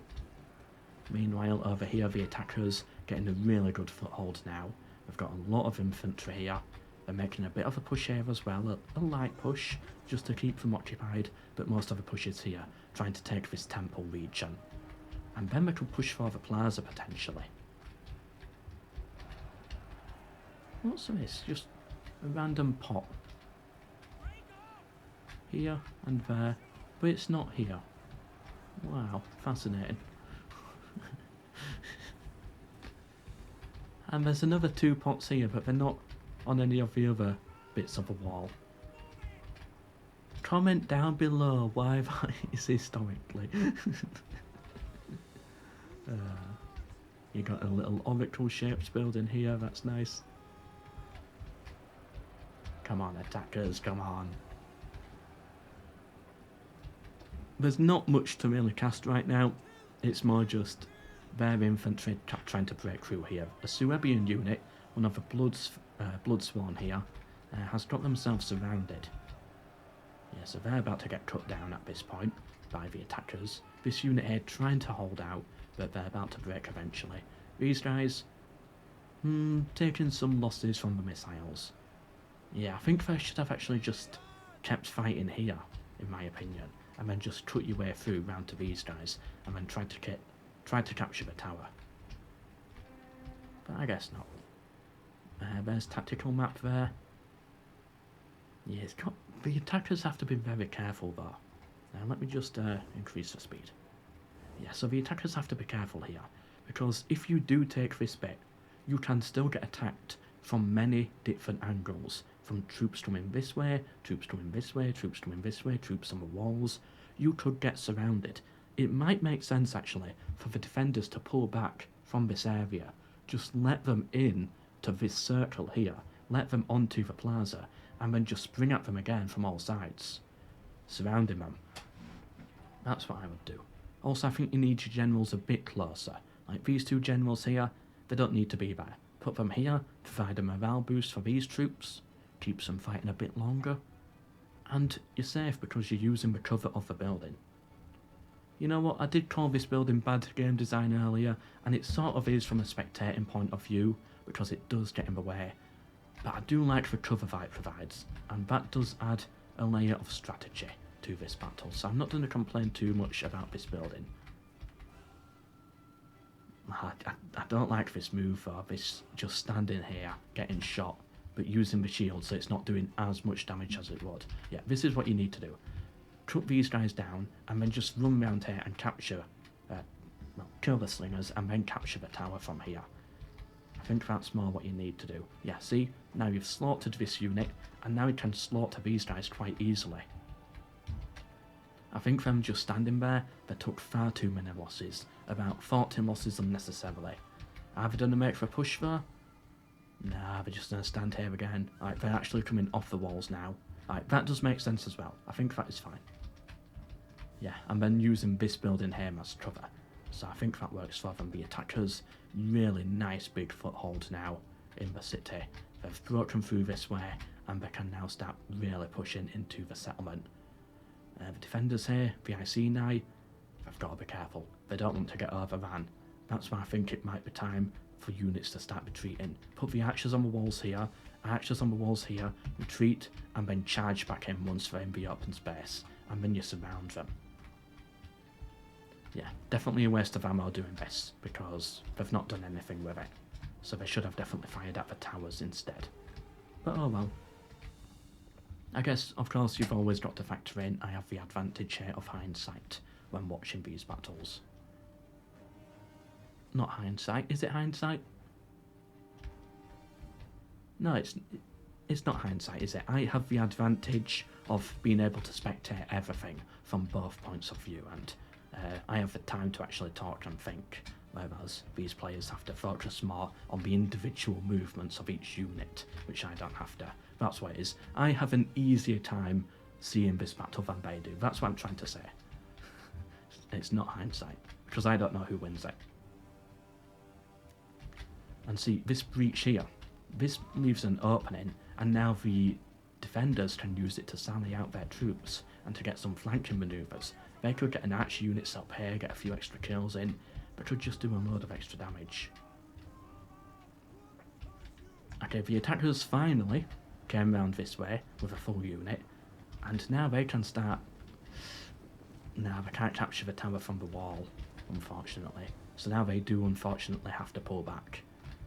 [SPEAKER 1] Meanwhile, over here, the attackers getting a really good foothold now. They've got a lot of infantry here. They're making a bit of a push here as well, a light push, just to keep them occupied, but most of the push is here, trying to take this temple region. And then they could push for the plaza, potentially. What's this? Just a random pot. Here and there, but it's not here. Wow, fascinating. And there's another 2 pots here, but they're not on any of the other bits of the wall. Comment down below why that is historically. You got a little oracle shaped building here, that's nice. Come on, attackers, come on. There's not much to really cast right now. It's more just their infantry trying to break through here. A Suebian unit, one of the Bloodsworn here, has got themselves surrounded. Yeah, so they're about to get cut down at this point by the attackers. This unit here trying to hold out, but they're about to break eventually. These guys, taking some losses from the missiles. Yeah, I think they should have actually just kept fighting here, in my opinion, and then just cut your way through round to these guys, and then tried to capture the tower. But I guess not. There's tactical map there. Yeah, the attackers have to be very careful though. Now let me just increase the speed. Yeah, so the attackers have to be careful here, because if you do take this bit, you can still get attacked from many different angles. From troops coming this way, troops coming this way, troops coming this way, troops on the walls. You could get surrounded. It might make sense actually for the defenders to pull back from this area. Just let them in to this circle here, let them onto the plaza, and then just spring at them again from all sides, surrounding them. That's what I would do. Also, I think you need your generals a bit closer. Like these 2 generals here, they don't need to be there. Put them here, provide a morale boost for these troops, keeps them fighting a bit longer, and you're safe because you're using the cover of the building. You know what, I did call this building bad game design earlier, and it sort of is from a spectating point of view, because it does get in the way, but I do like the cover that it provides, and that does add a layer of strategy to this battle, so I'm not going to complain too much about this building. I don't like this move though, this just standing here, getting shot, but using the shield so it's not doing as much damage as it would. Yeah, this is what you need to do. Cut these guys down, and then just run around here and capture, kill the slingers, and then capture the tower from here. I think that's more what you need to do. Yeah, see, now you've slaughtered this unit, and now you can slaughter these guys quite easily. I think them just standing there, they took far too many losses, about 40 losses unnecessarily. Are they going to make for a push though? Nah, they're just going to stand here again. Like, they're actually coming off the walls now. Like, that does make sense as well. I think that is fine. Yeah, and then using this building here as cover. So I think that works for them. The attackers, really nice big foothold now in the city. They've broken through this way, and they can now start really pushing into the settlement. The defenders here, the Iceni, they've got to be careful. They don't want to get overrun. That's why I think it might be time for units to start retreating. Put the archers on the walls here, retreat, and then charge back in once they're in the open space, and then you surround them. Yeah, definitely a waste of ammo doing this, because they've not done anything with it. So they should have definitely fired at the towers instead. But oh well. I guess, of course, you've always got to factor in I have the advantage here of hindsight when watching these battles. Not hindsight, is it hindsight? No, it's not hindsight, is it? I have the advantage of being able to spectate everything from both points of view, and I have the time to actually talk and think, whereas these players have to focus more on the individual movements of each unit, which I don't have to. That's what it is. I have an easier time seeing this battle than they do. That's what I'm trying to say. It's not hindsight, because I don't know who wins it. And see, this breach here, this leaves an opening, and now the defenders can use it to sally out their troops and to get some flanking manoeuvres. They could get an archer units up here, get a few extra kills in, but could just do a load of extra damage. Okay, the attackers finally came round this way with a full unit, and now they can start... Now they can't capture the tower from the wall, unfortunately. So now they do unfortunately have to pull back.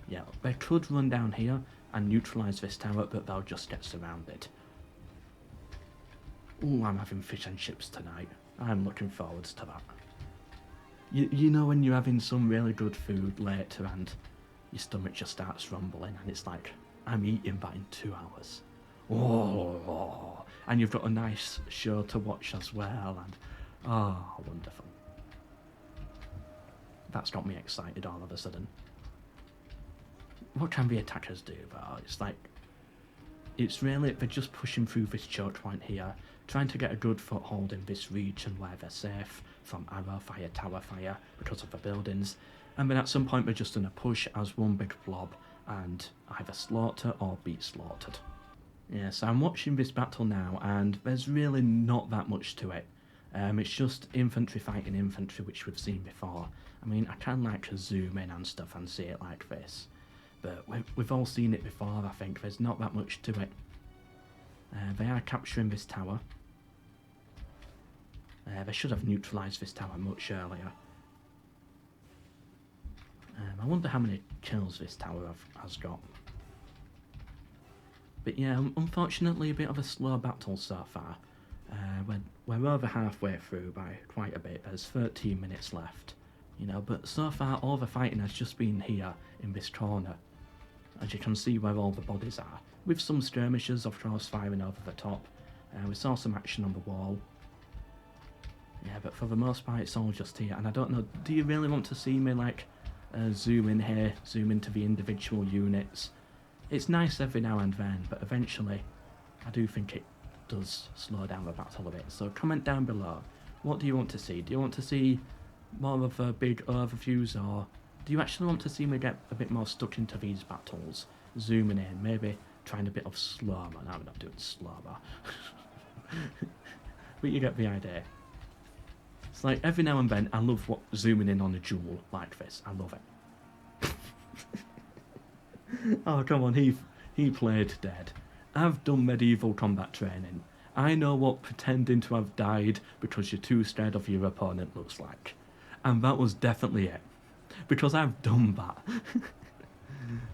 [SPEAKER 1] Yeah, they could run down here and neutralise this tower, but they'll just get surrounded. Ooh, I'm having fish and chips tonight. I'm looking forward to that. You know when you're having some really good food later and your stomach just starts rumbling and it's like, I'm eating that in 2 hours. Oh, and you've got a nice show to watch as well, and oh, wonderful. That's got me excited all of a sudden. What can the attackers do though? It's like, it's really, they're just pushing through this choke point here, trying to get a good foothold in this region where they're safe from arrow fire, tower fire, because of the buildings, and then at some point they're just going to push as one big blob and either slaughter or be slaughtered. Yeah, so I'm watching this battle now, and there's really not that much to it. It's just infantry fighting infantry, which we've seen before. I mean, I can like zoom in and stuff and see it like this, but we've all seen it before. I think there's not that much to it. They are capturing this tower. They should have neutralised this tower much earlier. I wonder how many kills this tower has got. But yeah, unfortunately a bit of a slow battle so far. We're over halfway through by quite a bit. There's 13 minutes left. You know, but so far all the fighting has just been here in this corner. As you can see where all the bodies are. With some skirmishers, of course, firing over the top. We saw some action on the wall. Yeah, but for the most part it's all just here. And I don't know, do you really want to see me like zoom in here, zoom into the individual units? It's nice every now and then, but eventually I do think it does slow down the battle a bit. So comment down below, what do you want to see? Do you want to see more of a big overviews, or do you actually want to see me get a bit more stuck into these battles? Zooming in, maybe trying a bit of slow-mo. No, I'm not doing slow-mo. But you get the idea. It's like every now and then I love zooming in on a duel like this. I love it. Oh come on, he played dead. I've done medieval combat training. I know what pretending to have died because you're too scared of your opponent looks like. And that was definitely it. Because I've done that.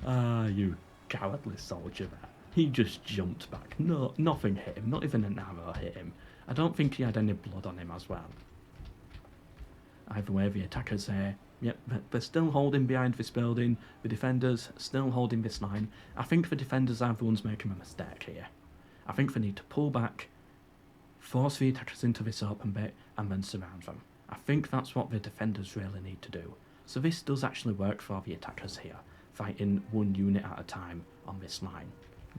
[SPEAKER 1] Ah, you cowardly soldier there. He just jumped back. No, nothing hit him. Not even an arrow hit him. I don't think he had any blood on him as well. Either way, the attackers here, yep, they're still holding behind this building. The defenders still holding this line. I think the defenders are the ones making a mistake here. I think they need to pull back, force the attackers into this open bit, and then surround them. I think that's what the defenders really need to do. So this does actually work for the attackers here, fighting one unit at a time on this line.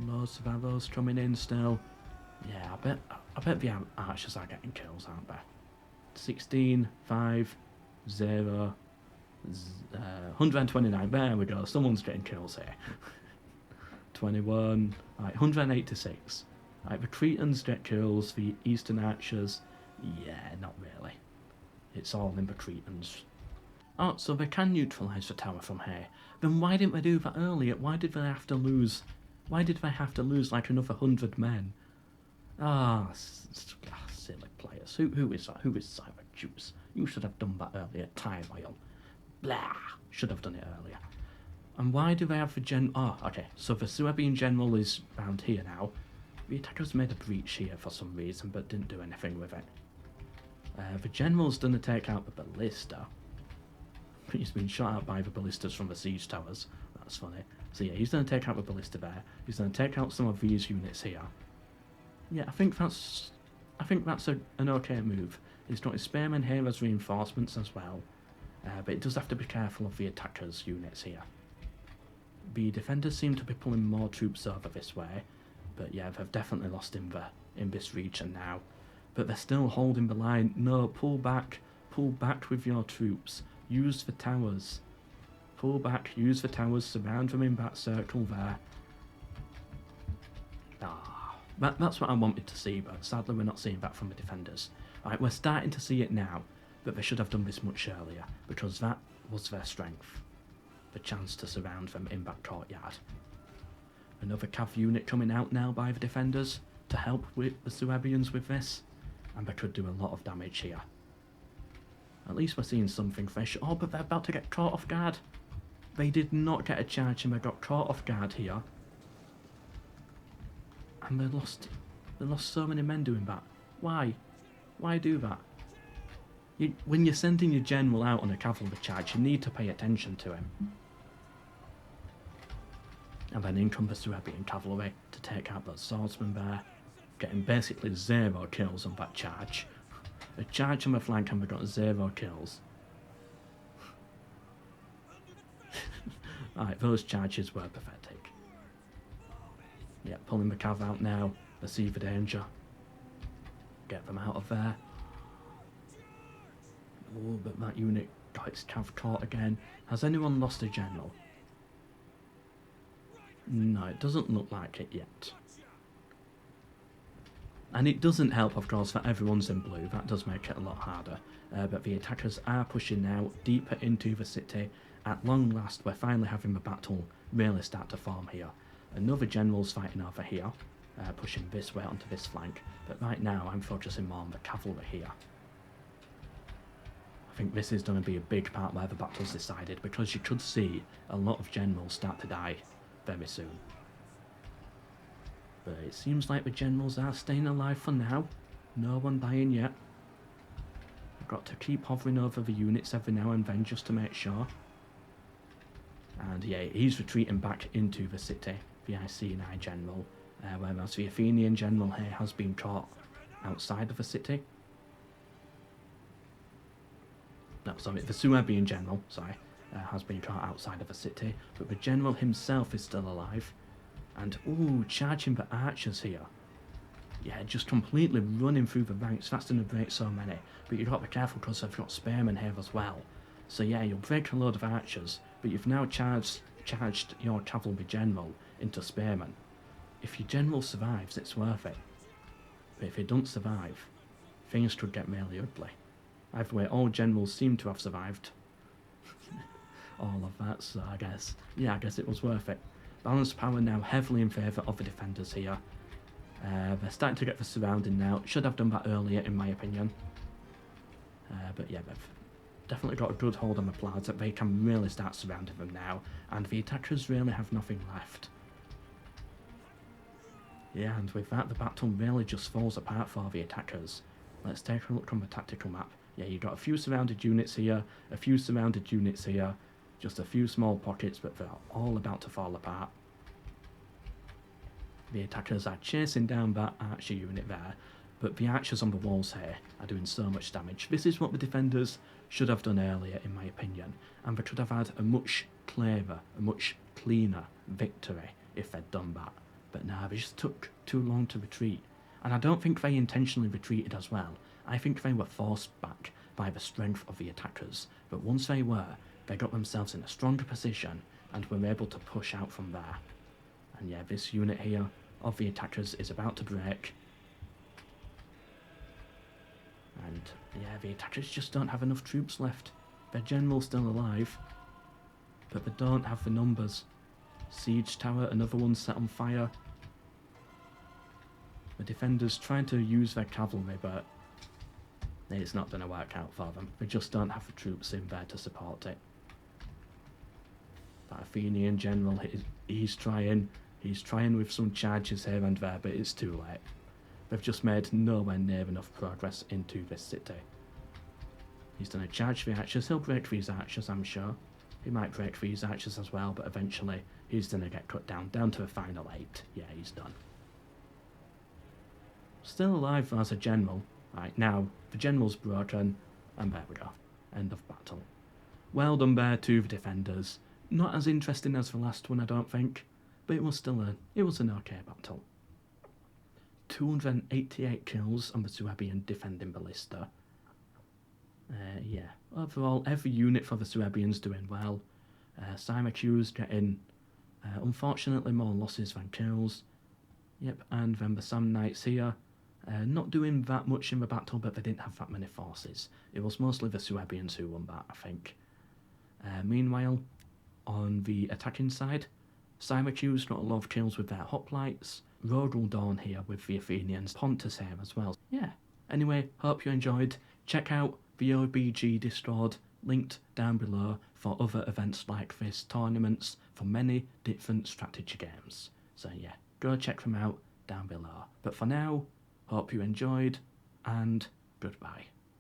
[SPEAKER 1] Loads of arrows coming in still. Yeah, I bet the archers are getting kills, aren't they? 16, 5, 0, 129. There we go. Someone's getting kills here. 21. Right, 186. Right, the Cretans get kills. The Eastern Archers, yeah, not really. It's all in the Cretans. Oh, so they can neutralise the tower from here, Then why didn't they do that earlier? Why did they have to lose? Why did they have to lose like another 100 men? Silly players. Who is that? Who is Simon Juice? You should have done that earlier. Time oil. Blah. Should have done it earlier. And why do they have the Oh, okay. So the Suebian general is around here now. The attackers made a breach here for some reason, but didn't do anything with it. The general's done to take out the ballista. He's been shot out by the ballistas from the siege towers. That's funny. So yeah, he's going to take out the ballista there. He's going to take out some of these units here. Yeah, I think that's an okay move. He's got his spearmen here as reinforcements as well. But it does have to be careful of the attackers' units here. The defenders seem to be pulling more troops over this way. But yeah, they've definitely lost in this region now. But they're still holding the line. No, pull back with your troops. Use the towers. Pull back, use the towers, surround them in that circle there. That's what I wanted to see, but sadly we're not seeing that from the defenders. Right, we're starting to see it now, but they should have done this much earlier, because that was their strength. The chance to surround them in that courtyard. Another cav unit coming out now by the defenders to help with the Suebians with this, and they could do a lot of damage here. At least we're seeing something fresh. Oh, but they're about to get caught off guard. They did not get a charge and they got caught off guard here. And they lost so many men doing that. Why? Why do that? When you're sending your general out on a cavalry charge, you need to pay attention to him. And then in comes the Suebian cavalry to take out that swordsman there, getting basically 0 kills on that charge. A charge on the flank and we got 0 kills. Alright, those charges were pathetic. Yeah, pulling the cav out now. They see the danger. Get them out of there. Oh, but that unit got its cav caught again. Has anyone lost a general? No, it doesn't look like it yet. And it doesn't help, of course, that everyone's in blue. That does make it a lot harder. But the attackers are pushing now deeper into the city. At long last, we're finally having the battle really start to form here. Another general's fighting over here, pushing this way onto this flank. But right now, I'm focusing more on the cavalry here. I think this is going to be a big part where the battle's decided, because you could see a lot of generals start to die very soon. But it seems like the generals are staying alive for now. No one dying yet. I've got to keep hovering over the units every now and then just to make sure. And yeah, he's retreating back into the city, the Iceni general, whereas the Athenian general here has been caught outside of the city. No, sorry, the Suebian general, has been caught outside of the city, but the general himself is still alive. And, ooh, charging the archers here. Yeah, just completely running through the ranks. That's going to break so many. But you've got to be careful because they've got spearmen here as well. So yeah, you'll break a load of archers, but you've now charged your cavalry general into spearmen. If your general survives, it's worth it. But if he doesn't survive, things could get really ugly. Either way, all generals seem to have survived. All of that, so I guess it was worth it. Balanced power now heavily in favour of the defenders here. They're starting to get the surrounding now. Should have done that earlier, in my opinion. But yeah, they've definitely got a good hold on the plaza. They can really start surrounding them now. And the attackers really have nothing left. Yeah, and with that, the battle really just falls apart for the attackers. Let's take a look on the tactical map. Yeah, you've got a few surrounded units here, a few surrounded units here. Just a few small pockets, but they're all about to fall apart. The attackers are chasing down that archer unit there, but the archers on the walls here are doing so much damage. This is what the defenders should have done earlier, in my opinion, and they could have had a much clearer, a much cleaner victory if they'd done that. But no, they just took too long to retreat. And I don't think they intentionally retreated as well. I think they were forced back by the strength of the attackers, but once they were, they got themselves in a stronger position and were able to push out from there. And yeah, this unit here of the attackers is about to break. And yeah, the attackers just don't have enough troops left. Their general's still alive. but they don't have the numbers. Siege tower, another one set on fire. The defenders trying to use their cavalry, but it's not going to work out for them. They just don't have the troops in there to support it. That Athenian general, he's trying with some charges here and there, but it's too late. They've just made nowhere near enough progress into this city. He's done a charge for the archers. He'll break for his archers, I'm sure. He might break for his archers as well, but eventually he's going to get cut down to the final 8. Yeah, he's done. Still alive as a general. Right, now, the general's broken, and there we go. End of battle. Well done there to the defenders. Not as interesting as the last one, I don't think, but it was still an okay battle. 288 kills on the Suebian defending ballista. Yeah, overall, every unit for the Suebians doing well. Syracuse getting, unfortunately, more losses than kills. Yep, and then the Samnites here, not doing that much in the battle, but they didn't have that many forces. It was mostly the Suebians who won that, I think. Meanwhile, on the attacking side, Syracuse got a lot of kills with their hoplites. Rogel Dawn here with the Athenians. Pontus here as well. Yeah. Anyway, hope you enjoyed. Check out the OBG Discord, linked down below, for other events like this, tournaments for many different strategy games. So yeah, go check them out down below. But for now, hope you enjoyed, and goodbye.